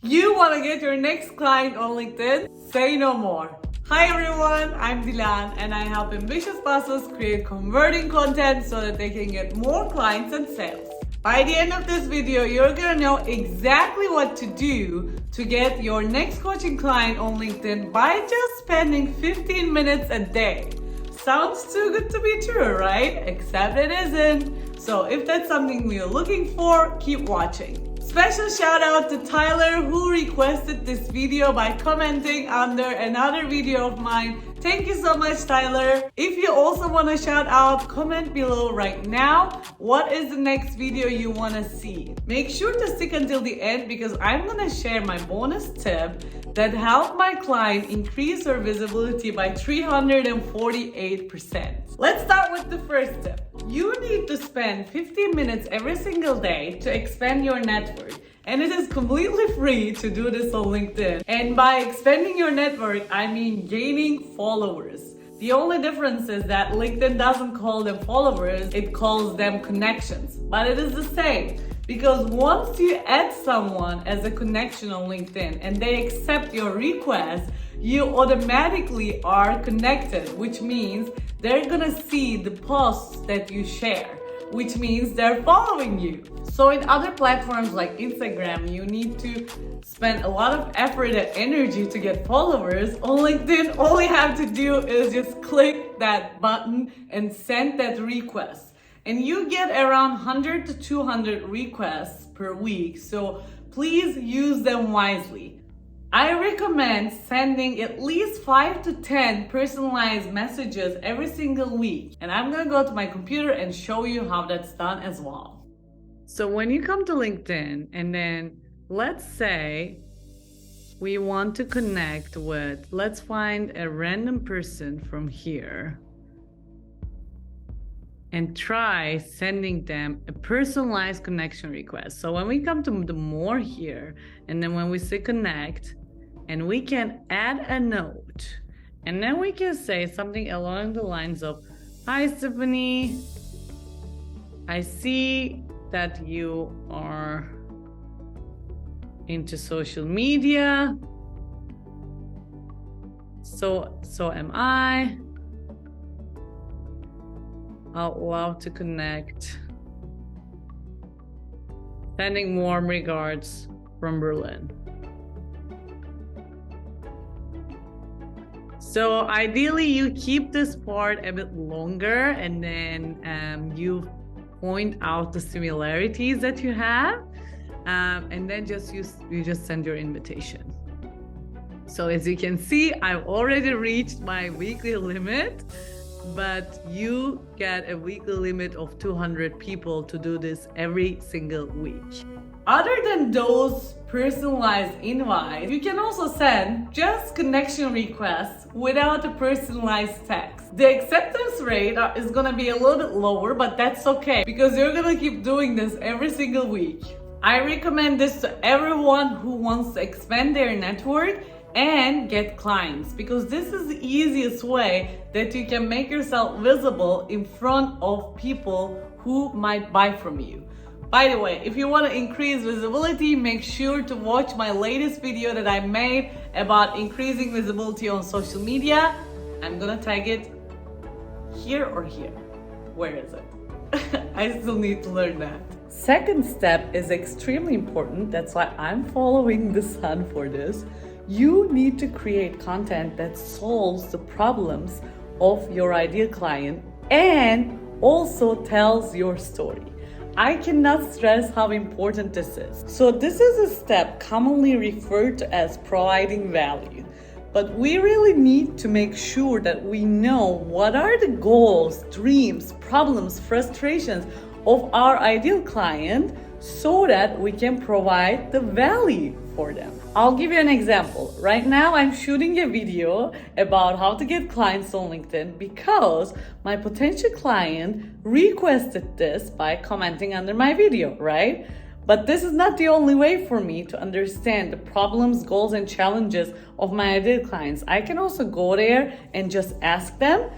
You want to get your next client on LinkedIn? Say no more. Hi everyone, I'm Dilan and I help ambitious bosses create converting content so that they can get more clients and sales. By the end of this video, you're gonna know exactly what to do to get your next coaching client on LinkedIn by just spending 15 minutes a day. Sounds too good to be true, right? Except it isn't. So if that's something you're looking for, keep watching. Special shout out to Tyler who requested this video by commenting under another video of mine. Thank you so much, Tyler. If you also want to shout out, comment below right now. What is the next video you want to see? Make sure to stick until the end because I'm going to share my bonus tip that helped my client increase her visibility by 348%. Let's start with the first tip. You need to spend 15 minutes every single day to expand your network. And it is completely free to do this on LinkedIn. And by expanding your network, I mean gaining followers. The only difference is that LinkedIn doesn't call them followers, it calls them connections. But it is the same. Because once you add someone as a connection on LinkedIn and they accept your request, you automatically are connected, which means they're gonna see the posts that you share, which means they're following you. So in other platforms like Instagram, you need to spend a lot of effort and energy to get followers. On LinkedIn, all you have to do is just click that button and send that request. And you get around 100 to 200 requests per week, so please use them wisely. I recommend sending at least 5 to 10 personalized messages every single week. And I'm gonna go to my computer and show you how that's done as well. So when you come to LinkedIn and then let's say we want to connect with, let's find a random person from here and try sending them a personalized connection request. So when we come to the more here, and then when we say connect, and we can add a note, and then we can say something along the lines of, hi Stephanie, I see that you are into social media. So am I. I'd love to connect. Sending warm regards from Berlin. So ideally you keep this part a bit longer and then you point out the similarities that you have and then you just send your invitation. So as you can see, I've already reached my weekly limit. But you get a weekly limit of 200 people to do this every single week. Other than those personalized invites, you can also send just connection requests without a personalized text. The acceptance rate is gonna be a little bit lower, but that's okay because you're gonna keep doing this every single week. I recommend this to everyone who wants to expand their network and get clients because this is the easiest way that you can make yourself visible in front of people who might buy from you. By the way, if you want to increase visibility, make sure to watch my latest video that I made about increasing visibility on social media. I'm gonna tag it here or here. Where is it? I still need to learn that. Second step is extremely important. That's why I'm following the sun for this. You need to create content that solves the problems of your ideal client and also tells your story. I cannot stress how important this is. So this is a step commonly referred to as providing value. But we really need to make sure that we know what are the goals, dreams, problems, frustrations of our ideal client so that we can provide the value for them. I'll give you an example. Right now I'm shooting a video about how to get clients on LinkedIn because my potential client requested this by commenting under my video, right? But this is not the only way for me to understand the problems, goals, and challenges of my ideal clients. I can also go there and just ask them.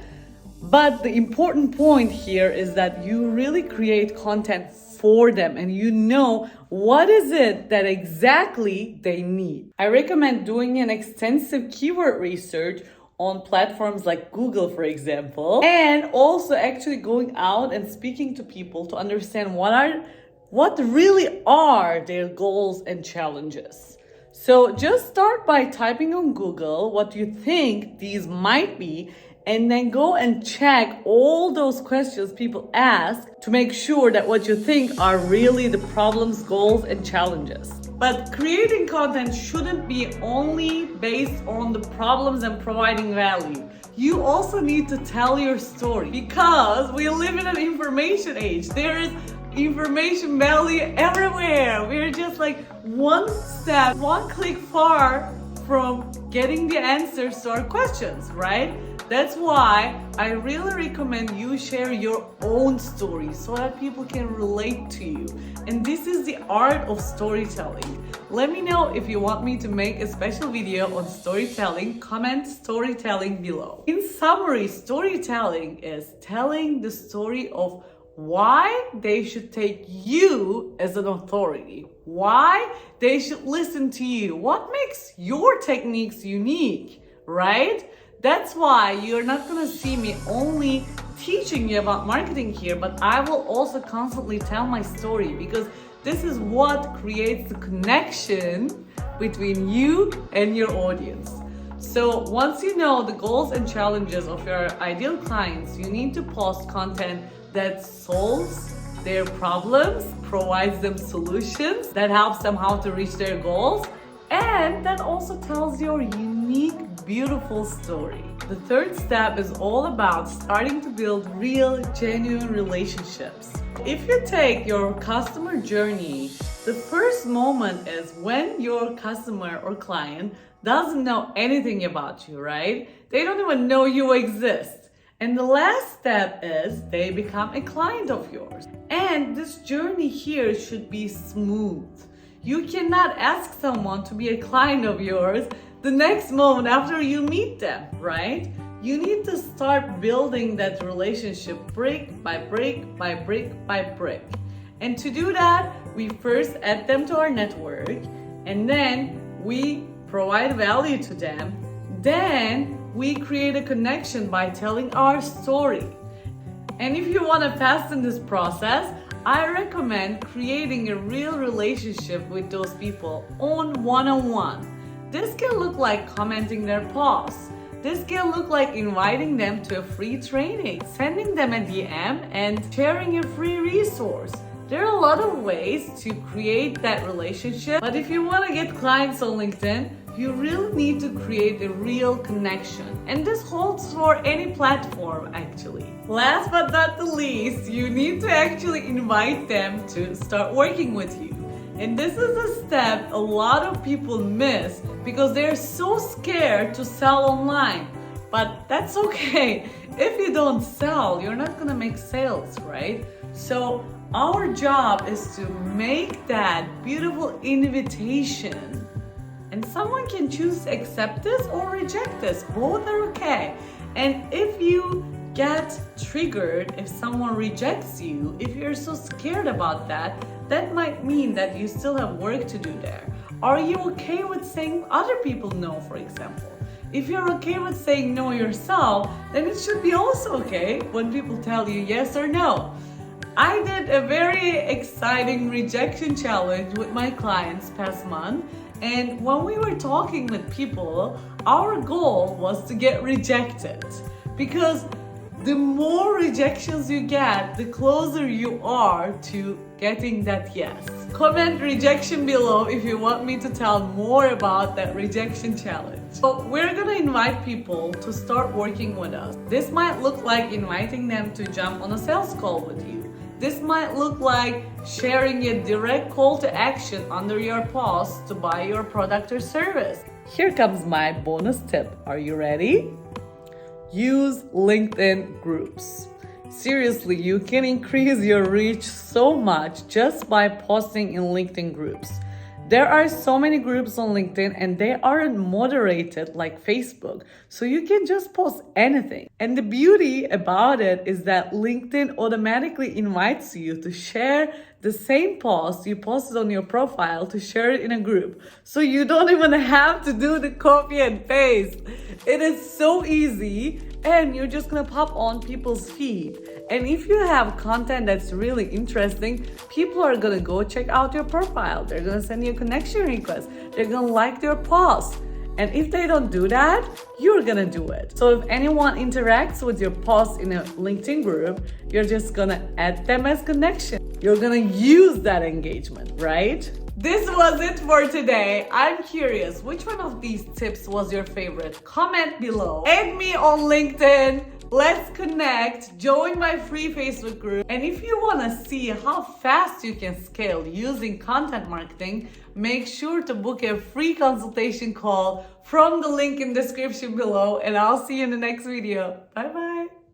But the important point here is that you really create content for them and you know what is it that exactly they need. I recommend doing an extensive keyword research on platforms like Google, for example, and also actually going out and speaking to people to understand what really are their goals and challenges. So just start by typing on Google what you think these might be, and then go and check all those questions people ask to make sure that what you think are really the problems, goals, and challenges. But creating content shouldn't be only based on the problems and providing value. You also need to tell your story because we live in an information age. There is information value everywhere. We're just like one step, one click far from getting the answers to our questions, right? That's why I really recommend you share your own story so that people can relate to you. And this is the art of storytelling. Let me know if you want me to make a special video on storytelling. Comment storytelling below. In summary, storytelling is telling the story of why they should take you as an authority, why they should listen to you, what makes your techniques unique, right? That's why you're not gonna see me only teaching you about marketing here, but I will also constantly tell my story because this is what creates the connection between you and your audience. So once you know the goals and challenges of your ideal clients, you need to post content that solves their problems, provides them solutions, that helps them how to reach their goals, and that also tells your unique, beautiful story. The third step is all about starting to build real, genuine relationships. If you take your customer journey, the first moment is when your customer or client doesn't know anything about you, right? They don't even know you exist. And the last step is they become a client of yours. And this journey here should be smooth. You cannot ask someone to be a client of yours the next moment after you meet them, right? You need to start building that relationship brick by brick by brick by brick. And to do that, we first add them to our network, and then we provide value to them. Then we create a connection by telling our story. And if you want to fasten this process, I recommend creating a real relationship with those people on one-on-one. This can look like commenting their posts. This can look like inviting them to a free training, sending them a DM, and sharing a free resource. There are a lot of ways to create that relationship, but if you want to get clients on LinkedIn, you really need to create a real connection. And this holds for any platform actually. Last but not the least, you need to actually invite them to start working with you. And this is a step a lot of people miss because they're so scared to sell online. But that's okay. If you don't sell, you're not gonna make sales, right? So our job is to make that beautiful invitation. And someone can choose to accept this or reject this. Both are okay. And if you get triggered if someone rejects you, if you're so scared about that, that might mean that you still have work to do there. Are you okay with saying other people no, for example? If you're okay with saying no yourself, then it should be also okay when people tell you yes or no. I did a very exciting rejection challenge with my clients past month, and when we were talking with people, our goal was to get rejected, because the more rejections you get, the closer you are to getting that yes. Comment rejection below if you want me to tell more about that rejection challenge. So we're gonna invite people to start working with us. This might look like inviting them to jump on a sales call with you. This might look like sharing a direct call to action under your post to buy your product or service. Here comes my bonus tip. Are you ready? Use LinkedIn groups. Seriously, you can increase your reach so much just by posting in LinkedIn groups. There are so many groups on LinkedIn and they aren't moderated like Facebook, so you can just post anything. And the beauty about it is that LinkedIn automatically invites you to share the same post you posted on your profile to share it in a group. So you don't even have to do the copy and paste. It is so easy, and you're just gonna pop on people's feed. And if you have content that's really interesting, people are gonna go check out your profile. They're gonna send you a connection request. They're gonna like your post. And if they don't do that, you're gonna do it. So if anyone interacts with your post in a LinkedIn group, you're just gonna add them as connection. You're gonna use that engagement, right? This was it for today. I'm curious, which one of these tips was your favorite? Comment below. Add me on LinkedIn. Let's connect. Join my free Facebook group. And if you want to see how fast you can scale using content marketing, make sure to book a free consultation call from the link in the description below. And I'll see you in the next video. Bye bye.